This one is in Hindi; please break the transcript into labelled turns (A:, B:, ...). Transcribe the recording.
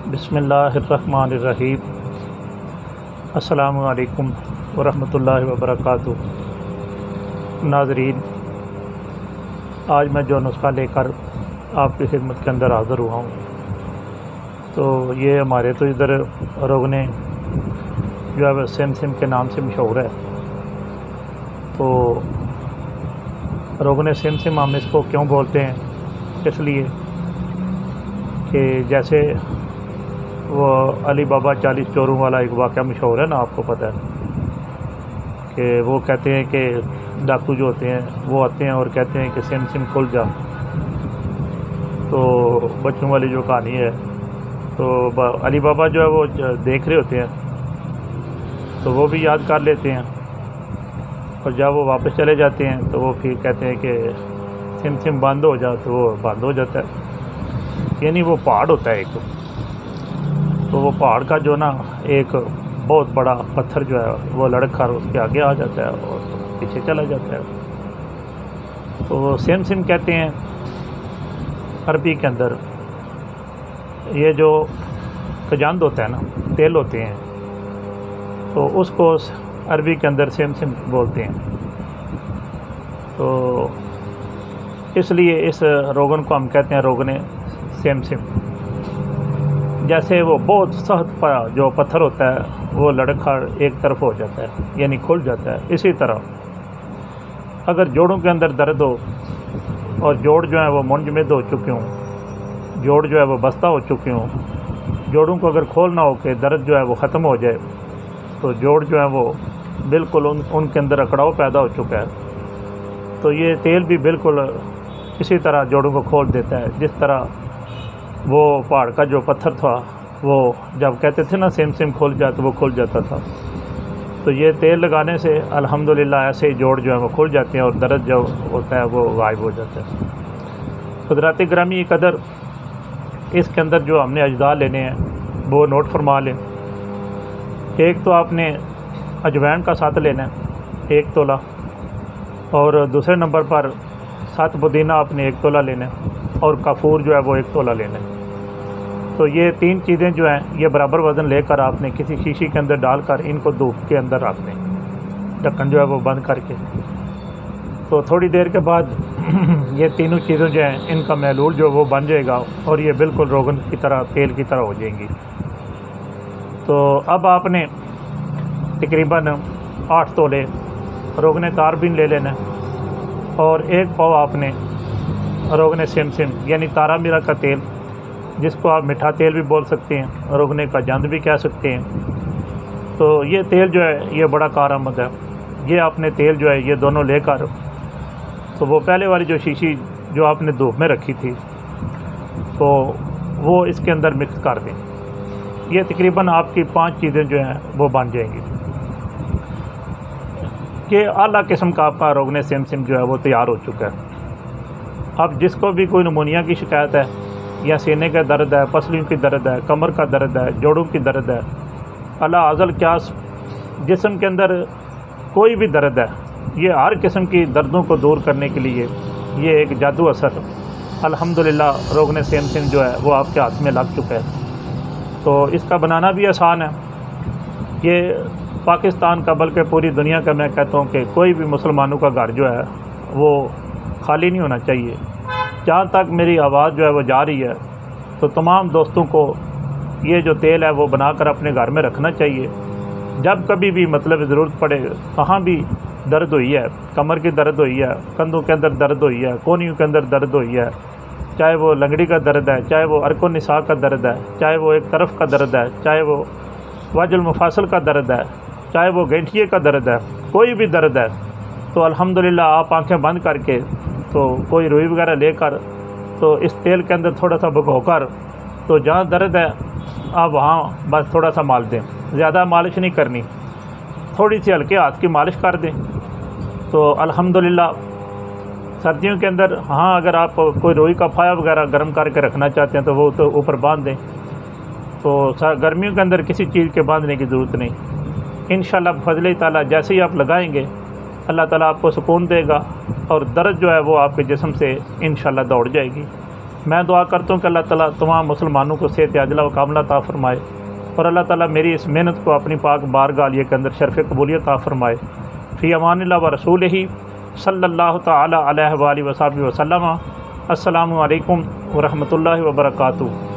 A: बिस्मिल्लाहिर्रहमानिर्रहीम। अस्सलामु अलैकुम वरहमतुल्लाहि वबरकातुहू। नाज़रीन, आज मैं जो नुस्खा लेकर आपकी खिदमत के अंदर हाज़िर हुआ हूँ, तो ये हमारे तो इधर रोगने जो है वह सेम के नाम से मशहूर है। तो रोगने सेम हम इसको क्यों बोलते हैं, इसलिए कि जैसे वो अली बाबा 40 चोरों वाला एक वाक़या मशहूर है ना, आपको पता है कि वो कहते हैं कि डाकू जो होते हैं वो आते हैं और कहते हैं कि सिम खुल जा। तो बच्चों वाली जो कहानी है, तो अली बाबा जो है वो देख रहे होते हैं, तो वो भी याद कर लेते हैं, और जब वो वापस चले जाते हैं तो वो फिर कहते हैं कि सिम बंद हो जा, तो वो बंद हो जाता है। यानी वो पहाड़ होता है एक, तो वो पहाड़ का जो ना एक बहुत बड़ा पत्थर जो है वो लड़क कर उसके आगे आ जाता है और पीछे चला जाता है। तो वो सिम कहते हैं अरबी के अंदर। ये जो खजांद होता है ना, तेल होते हैं, तो उसको अरबी के अंदर सिम बोलते हैं। तो इसलिए इस रोगन को हम कहते हैं रोगने सिम। जैसे वो बहुत सख्त जो पत्थर होता है वो लड़खड़ एक तरफ हो जाता है, यानी खुल जाता है। इसी तरह अगर जोड़ों के अंदर दर्द हो और जोड़ जो है वो मुंजमद हो चुके हों, जोड़ जो है वो बस्ता हो चुके हों, जोड़ों को अगर खोलना हो कि दर्द जो है वो ख़त्म हो जाए, तो जोड़ जो है वो बिल्कुल उनके अंदर अकड़ाव पैदा हो चुका है, तो ये तेल भी बिल्कुल इसी तरह जोड़ों को खोल देता है। जिस तरह वो पहाड़ का जो पत्थर था, वो जब कहते थे ना सिम खुल जाए, तो वो खुल जाता था। तो ये तेल लगाने से अल्हम्दुलिल्लाह ऐसे ही जोड़ जो है वो खुल जाते हैं और दर्द जो होता है वो गायब हो जाता है। कुदरती ग्रामी कदर, इसके अंदर जो हमने अजदा लेने हैं वो नोट फरमा लें। एक तो आपने अजवाइन का साथ लेना है 1 तोला, और दूसरे नंबर पर 7 पुदीना आपने 1 तोला लेना है, और काफूर जो है वो 1 तोला लेना है। तो ये 3 चीज़ें जो हैं ये बराबर वज़न लेकर आपने किसी शीशी के अंदर डालकर इनको धूप के अंदर रखने, ढक्कन जो है वो बंद करके। तो थोड़ी देर के बाद ये तीनों चीज़ें जो हैं इनका महलूल जो वो बन जाएगा और ये बिल्कुल रोगन की तरह, तेल की तरह हो जाएंगी। तो अब आपने तकरीबन 8 तोले रोगने तारबीन ले लेना है, और 1 पाव आपने रोगने सिम यानी तारा मीरा का तेल, जिसको आप मीठा तेल भी बोल सकते हैं, रोगने का जंद भी कह सकते हैं। तो ये तेल जो है ये बड़ा कारआमद है। ये आपने तेल जो है ये दोनों लेकर, तो वो पहले वाली जो शीशी जो आपने धूप में रखी थी, तो वो इसके अंदर मिक्स कर दें। ये तकरीबन आपकी 5 चीज़ें जो हैं वो बन जाएंगी कि आला किस्म का आपका रोगने सिम जो है वो तैयार हो चुका है। अब जिसको भी कोई नमूनिया की शिकायत है, या सीने का दर्द है, पसलियों की दर्द है, कमर का दर्द है, जोड़ों की दर्द है, अला अज़ल क्या जिस्म के अंदर कोई भी दर्द है, ये हर किस्म की दर्दों को दूर करने के लिए ये एक जादू असर अल्हम्दुलिल्लाह रोगने सिम जो है वो आपके हाथ में लग चुका है। तो इसका बनाना भी आसान है। ये पाकिस्तान का बल्कि पूरी दुनिया का मैं कहता हूँ कि कोई भी मुसलमानों का घर जो है वो खाली नहीं होना चाहिए। जहाँ तक मेरी आवाज़ जो है वो जा रही है, तो तमाम दोस्तों को ये जो तेल है वो बनाकर अपने घर में रखना चाहिए। जब कभी भी मतलब ज़रूरत पड़े, कहाँ भी दर्द हुई है, कमर की दर्द हुई है, कंधों के अंदर दर्द हुई है, कोहनियों के अंदर दर्द हुई है, चाहे वो लंगड़ी का दर्द है, चाहे वो अरको निसा का दर्द है, चाहे वो एक तरफ का दर्द है, चाहे वो वाजुल मुफासल का दर्द है, चाहे वो गैंठिए का दर्द है, कोई भी दर्द है, तो अल्हम्दुलिल्लाह आप आंखें बंद करके, तो कोई रुई वगैरह लेकर, तो इस तेल के अंदर थोड़ा सा भिगोकर, तो जहाँ दर्द है आप वहाँ बस थोड़ा सा माल दें। ज़्यादा मालिश नहीं करनी, थोड़ी सी हल्के हाथ की मालिश कर दें। तो अल्हम्दुलिल्लाह सर्दियों के अंदर, हाँ, अगर आप कोई रुई का फाया वगैरह गर्म करके रखना चाहते हैं तो वो तो ऊपर बांध दें। तो गर्मियों के अंदर किसी चीज़ के बांधने की ज़रूरत नहीं। इंशाअल्लाह फजल ताला जैसे ही आप लगाएंगे, अल्लाह ताला आपको सुकून देगा और दर्द जो है वो आपके जिस्म से इंशाअल्लाह दौड़ जाएगी। मैं दुआ करता हूँ कि अल्लाह ताला तमाम मुसलमानों को सेहत आजिला व कामिला अता फ़रमाए और अल्लाह ताला मेरी इस मेहनत को अपनी पाक बारगाह आलिया के अंदर शरफ़ कबूलियत अता फ़रमाए। फ़ी अमानिल्लाह व रसूलिही सल्लल्लाहु तआला अलैहि व आलिहि व सल्लम। अस्सलामु अलैकुम व रहमतुल्लाहि व बरकातुहू।